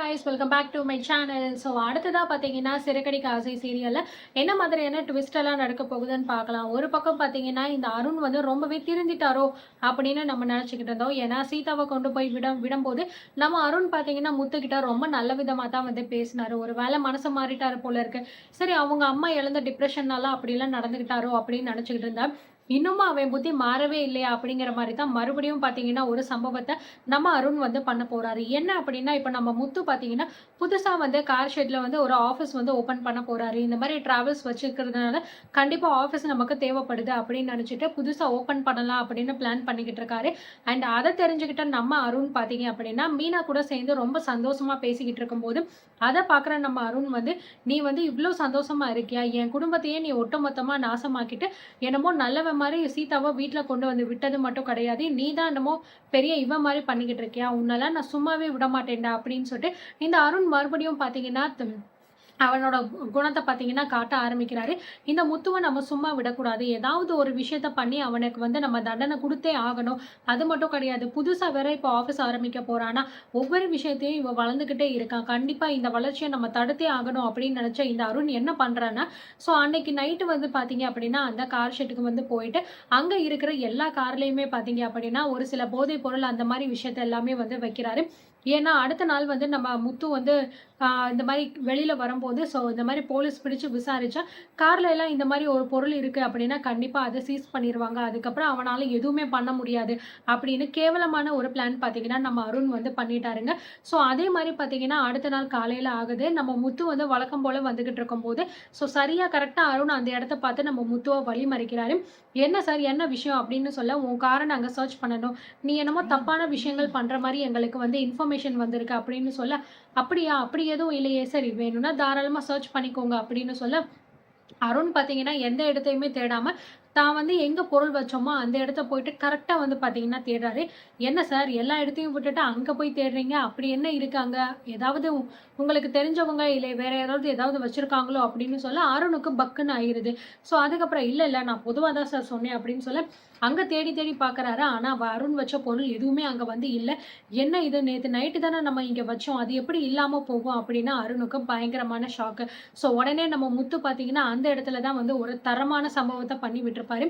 Guys welcome back to my channel. So அடுத்ததாக பார்த்தீங்கன்னா சிறகடிக்க ஆசை சீரியலில் என்ன மாதிரியான ட்விஸ்ட் எல்லாம் நடக்க போகுதுன்னு பார்க்கலாம். ஒரு பக்கம் பார்த்தீங்கன்னா இந்த அருண் வந்து ரொம்பவே திருந்திட்டாரோ அப்படின்னு நம்ம நினச்சிக்கிட்டு இருந்தோம். ஏன்னா சீதாவை கொண்டு போய் விடும்போது நம்ம அருண் பார்த்தீங்கன்னா முத்துக்கிட்ட ரொம்ப நல்ல விதமாக தான் வந்து பேசினார். ஒரு வேளை மனசை மாறிட்டாரு போல இருக்கு. சரி, அவங்க அம்மா இழந்த டிப்ரெஷன்னால அப்படிலாம் நடந்துக்கிட்டாரோ அப்படின்னு நினச்சிக்கிட்டு இருந்தா, இன்னமும் அவன் புத்தி மாறவே இல்லையா அப்படிங்கிற மாதிரி தான் மறுபடியும் பார்த்தீங்கன்னா ஒரு சம்பவத்தை நம்ம அருண் வந்து பண்ண போறாரு. என்ன அப்படின்னா, இப்போ நம்ம முத்து பார்த்தீங்கன்னா புதுசா வந்து கார் ஷெட்ல வந்து ஒரு ஆஃபீஸ் வந்து ஓப்பன் பண்ண போறாரு. இந்த மாதிரி டிராவல்ஸ் வச்சிருக்கிறதுனால கண்டிப்பா ஆஃபீஸ் நமக்கு தேவைப்படுது அப்படின்னு நினைச்சிட்டு புதுசா ஓப்பன் பண்ணலாம் அப்படின்னு பிளான் பண்ணிக்கிட்டு இருக்காரு. அண்ட் அதை தெரிஞ்சுக்கிட்ட நம்ம அருண் பார்த்தீங்க அப்படின்னா மீனா கூட சேர்ந்து ரொம்ப சந்தோஷமா பேசிக்கிட்டு இருக்கும்போது அதை பார்க்குற நம்ம அருண் வந்து, நீ வந்து இவ்வளோ சந்தோஷமா இருக்கியா, என் குடும்பத்தையே நீ ஒட்டுமொத்தமா நாசமாக்கிட்டு என்னமோ நல்லவன் மாதிரி சீதாவை வீட்டில் கொண்டு வந்து விட்டது மட்டும் கிடையாது, நீ தான் என்னமோ பெரிய இவன் மாதிரி பண்ணிக்கிட்டு இருக்கியா, உன்னெல்லாம் நான் சும்மாவே விட மாட்டேன்டா அப்படின்னு சொல்லிட்டு இந்த அருண் மறுபடியும் பார்த்தீங்கன்னா அவனோட குணத்தை பார்த்தீங்கன்னா காட்ட ஆரம்பிக்கிறாரு. இந்த முத்துவை நம்ம சும்மா விடக்கூடாது, ஏதாவது ஒரு விஷயத்த பண்ணி அவனுக்கு வந்து நம்ம தண்டனை கொடுத்தே ஆகணும். அது மட்டும் கிடையாது, புதுசாக வேற இப்போ ஆஃபீஸ் ஆரம்பிக்க போறானா, ஒவ்வொரு விஷயத்தையும் இவன் வளர்ந்துக்கிட்டே இருக்கான், கண்டிப்பாக இந்த வளர்ச்சியை நம்ம தடுத்தே ஆகணும் அப்படின்னு நினச்ச இந்த அருண் என்ன பண்ணுறான்னா, ஸோ அன்னைக்கு நைட்டு வந்து பார்த்தீங்க அப்படின்னா அந்த கார் ஷெட்டுக்கு வந்து போயிட்டு அங்கே இருக்கிற எல்லா கார்லேயுமே பார்த்தீங்க அப்படின்னா ஒரு சில போதைப் பொருள் அந்த மாதிரி விஷயத்த எல்லாமே வந்து வைக்கிறாரு. ஏன்னா அடுத்த நாள் வந்து நம்ம முத்து வந்து இந்த மாதிரி வெளியில் வரும்போது, ஸோ இந்த மாதிரி போலீஸ் பிடிச்சு விசாரிச்சா கார்ல எல்லாம் இந்த மாதிரி ஒரு பொருள் இருக்குது அப்படின்னா கண்டிப்பாக அதை சீஸ் பண்ணிடுவாங்க, அதுக்கப்புறம் அவனால் எதுவுமே பண்ண முடியாது அப்படின்னு கேவலமான ஒரு பிளான் பார்த்தீங்கன்னா நம்ம அருண் வந்து பண்ணிட்டாருங்க. ஸோ அதே மாதிரி பார்த்தீங்கன்னா அடுத்த நாள் காலையில் ஆகுது. நம்ம முத்து வந்து வழக்கம் போல் வந்துக்கிட்டு இருக்கும்போது ஸோ சரியாக கரெக்டாக அருண் அந்த இடத்த பார்த்து நம்ம முத்துவை வழி மறிக்கிறாரு. என்ன சார், என்ன விஷயம் அப்படின்னு சொல்ல, உன் காரை நாங்கள் சர்ச் பண்ணணும், நீ என்னமோ தப்பான விஷயங்கள் பண்ணுற மாதிரி எங்களுக்கு வந்து இன்ஃபர்மேஷன் வந்திருக்கு அப்படின்னு சொல்ல, அப்படியா, அப்படி எதுவும் இல்லையே, சரி வேணும்னா தாராளமாக சர்ச் பண்ணிக்கோங்க அப்படின்னு சொல்ல, அருண் பார்த்தீங்கன்னா எந்த இடத்தையுமே தேடாம தான் வந்து எங்கே பொருள் வச்சோமோ அந்த இடத்த போயிட்டு கரெக்டாக வந்து பார்த்தீங்கன்னா தேடுறாரு. என்ன சார், எல்லா இடத்தையும் விட்டுட்டு அங்கே போய் தேடுறீங்க, அப்படி என்ன இருக்காங்க, ஏதாவது உங்களுக்கு தெரிஞ்சவங்க இல்லை வேற ஏதாவது வச்சுருக்காங்களோ அப்படின்னு சொல்ல அருணுக்கு பக்குன்னு ஆயிடுது. ஸோ அதுக்கப்புறம் இல்லை இல்லை, நான் பொதுவாக தான் சார் சொன்னேன் அப்படின்னு சொல்ல அங்கே தேடி தேடி பார்க்குறாரு. ஆனால் அருண் வச்ச பொருள் எதுவுமே அங்கே வந்து இல்லை. என்ன இது, நேற்று நைட்டு தானே நம்ம இங்கே வச்சோம், அது எப்படி இல்லாமல் போகும் அப்படின்னா அருணுக்கு பயங்கரமான ஷாக்கு. ஸோ உடனே நம்ம முத்து பார்த்தீங்கன்னா அந்த இடத்துல தான் வந்து ஒரு தரமான சம்பவத்தை பண்ணி விட்டுருப்பாரு.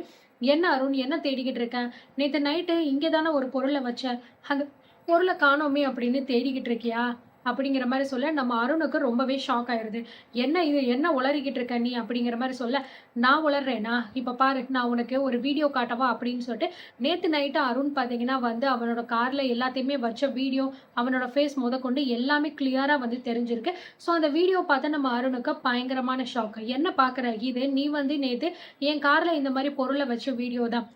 என்ன அருண், என்ன தேடிக்கிட்டு இருக்கேன், நேற்று நைட்டு இங்கே தானே ஒரு பொருளை வச்சேன், அந்த பொருளை காணோமே அப்படின்னு தேடிக்கிட்டு இருக்கியா அப்படிங்கிற மாதிரி சொல்ல நம்ம அருணுக்கு ரொம்பவே ஷாக் ஆயிடுது. என்ன இது, என்ன உளறிக்கிட்டு இருக்க நீ அப்படிங்கிற மாதிரி சொல்ல, நான் உளறேனா, இப்போ பாரு நான் உனக்கு ஒரு வீடியோ காட்டவா அப்படின்னு சொல்லிட்டு நேற்று நைட்டு அருண் பார்த்தீங்கன்னா வந்து அவனோட காரில் எல்லாத்தையுமே வச்ச வீடியோ, அவனோட ஃபேஸ் முதற்கொண்டு எல்லாமே கிளியராக வந்து தெரிஞ்சிருக்கு. ஸோ அந்த வீடியோ பார்த்து நம்ம அருணுக்கு பயங்கரமான ஷாக். என்ன பார்க்குற, இது நீ வந்து நேற்று என் காரில் இந்த மாதிரி பொருளை வச்ச வீடியோ தான்,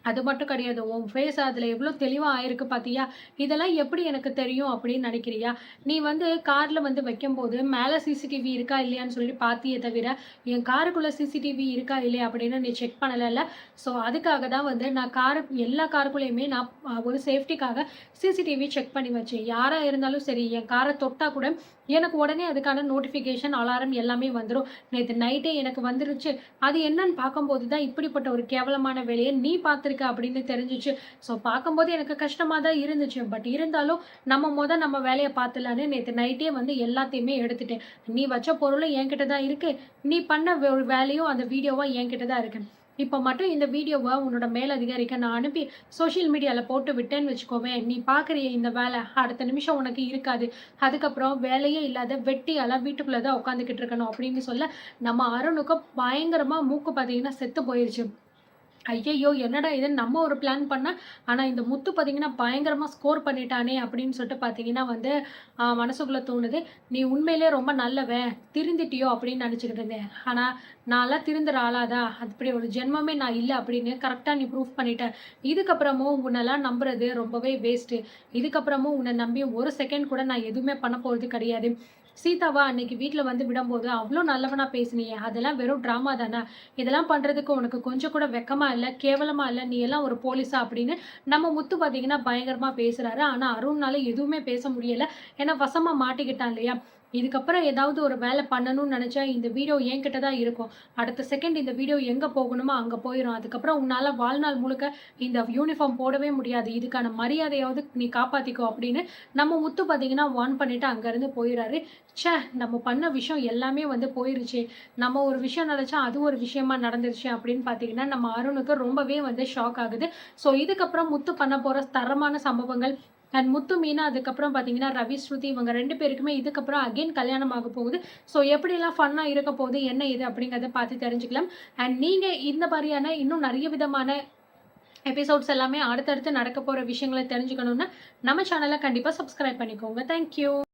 அது மட்டும் கிடையாது, உன் ஃபேஸ் அதில் எவ்வளோ தெளிவாக ஆயிருக்கு பார்த்தியா, இதெல்லாம் எப்படி எனக்கு தெரியும் அப்படின்னு நினைக்கிறியா, நீ வந்து காரில் வந்து வைக்கும்போது மேலே சிசிடிவி இருக்கா இல்லையான்னு சொல்லி பார்த்தியே தவிர என் காருக்குள்ளே சிசிடிவி இருக்கா இல்லையா அப்படின்னு நீ செக் பண்ணலைல்ல. ஸோ அதுக்காக தான் வந்து நான் எல்லா காருக்குள்ளேயுமே நான் ஒரு சேஃப்டிக்காக சிசிடிவி செக் பண்ணி வச்சேன். யாராக இருந்தாலும் சரி என் காரை தொட்டால் கூட எனக்கு உடனே அதுக்கான நோட்டிஃபிகேஷன் அலாரம் எல்லாமே வந்துடும். நேற்று நைட்டே எனக்கு வந்துருச்சு, அது என்னன்னு பார்க்கும்போது தான் இப்படிப்பட்ட ஒரு கேவலமான வேலையை நீ பார்த்துருக்க அப்படின்னு தெரிஞ்சிச்சு. ஸோ பார்க்கும்போது எனக்கு கஷ்டமாக தான் இருந்துச்சு, பட் இருந்தாலும் நம்ம வேலையை பார்த்துலான்னு நேற்று நைட்டே வந்து எல்லாத்தையுமே எடுத்துட்டேன். நீ வச்ச பொருளும் என்கிட்ட தான் இருக்குது, நீ பண்ண வேலையும் அந்த வீடியோவாக என்கிட்ட தான் இருக்கு. இப்போ மட்டும் இந்த வீடியோவை உன்னோட மேலதிகாரிக்கு நான் அனுப்பி சோஷியல் மீடியாவில் போட்டு விட்டேன்னு வச்சுக்கோவேன், நீ பார்க்குறிய இந்த வேலை அடுத்த நிமிஷம் உனக்கு இருக்காது, அதுக்கப்புறம் வேலையே இல்லாத வெட்டியால் வீட்டுக்குள்ளே தான் உட்காந்துக்கிட்டு இருக்கணும் அப்படின்னு சொல்ல நம்ம அருணுக்கு பயங்கரமாக மூக்கு பார்த்தீங்கன்னா செத்து போயிடுச்சு. ஐயையோ, என்னடா இது, நம்ம ஒரு பிளான் பண்ணால் ஆனால் இந்த முத்து பார்த்தீங்கன்னா பயங்கரமாக ஸ்கோர் பண்ணிட்டானே அப்படின்னு சொல்லிட்டு பார்த்தீங்கன்னா வந்து மனசுக்குள்ளே தோணுது. நீ உண்மையிலே ரொம்ப நல்லவன், திருந்திட்டியோ அப்படின்னு நினச்சிக்கிட்டு இருந்தேன், ஆனால் நான்லாம் திருந்துற ஆளாதா, அப்படி ஒரு ஜென்மமே நான் இல்லை அப்படின்னு கரெக்டாக நீ ப்ரூஃப் பண்ணிட்ட. இதுக்கப்புறமும் உன்னெல்லாம் நம்புறது ரொம்பவே வேஸ்ட்டு. இதுக்கப்புறமும் உன்னை நம்பி ஒரு செகண்ட் கூட நான் எதுவுமே பண்ண போகிறது கிடையாது. சீதாவா அன்னைக்கு வீட்டில் வந்து விடும்போது அவ்வளோ நல்லவனா பேசினியே, அதெல்லாம் வெறும் ட்ராமா தானே, இதெல்லாம் பண்ணுறதுக்கு உனக்கு கொஞ்சம் கூட வெக்கமா இல்லை, கேவலமா இல்லை, நீ எல்லாம் ஒரு போலீஸா அப்படின்னு நம்ம முத்து பார்த்தீங்கன்னா பயங்கரமாக பேசுகிறாரு. ஆனால் அருண்னால எதுவுமே பேச முடியலை, ஏன்னா வசமாக மாட்டிக்கிட்டான் இல்லையா. இதுக்கப்புறம் ஏதாவது ஒரு வேலை பண்ணணும்னு நெனச்சா, இந்த வீடியோ என்கிட்ட தான் இருக்கும். அடுத்த செகண்ட் இந்த வீடியோ எங்க போகணுமோ அங்க போயிரும். அதுக்கப்புறம் உன்னால வாழ்நாள் முழுக்க இந்த யூனிஃபார்ம் போடவே முடியாது. இதுக்கான மரியாதையாவது நீ காப்பாத்திக்கோ" அப்படின்னு நம்ம முத்து பார்த்தீங்கன்னா, வார்ன் பண்ணிட்டு அங்கருந்து போயிறாரு. ச்சே! நம்ம பண்ண விஷயம் எல்லாமே வந்து போயிருச்சே! நம்ம ஒரு விஷயம் நெனச்சா, அது ஒரு விஷயமா நடந்துருச்சே! அப்படின்னு பார்த்தீங்கன்னா, நம்ம அருணுக்கு ரொம்பவே வந்து ஷாக் ஆகுது. ஸோ இதுக்கப்புறம் முத்து பண்ண போற தரமான சம்பவங்கள் அண்ட் முத்து, மீனா அதுக்கப்புறம் பார்த்தீங்கன்னா, ரவி, ஸ்ருதி இவங்க 2 பேருக்குமே இதுக்கப்புறம் அகைன் கல்யாணம் ஆக போகுது. ஸோ எப்படிலாம் ஃபன்னா இருக்க போகுது, என்ன ஏது அப்படிங்கிறத பார்த்து தெரிஞ்சுக்கலாம். அண்ட் நீங்க இந்த மாரியான இன்னும் நெறைய விதமான எபிசோட்ஸ் எல்லாமே அடுத்தடுத்து நடக்க போற விஷயங்கள தெரிஞ்சுக்கணும்னா, நம்ம சேனல கண்டிப்பா சப்ஸ்கிரைப் பண்ணிக்கோங்க. Thank you.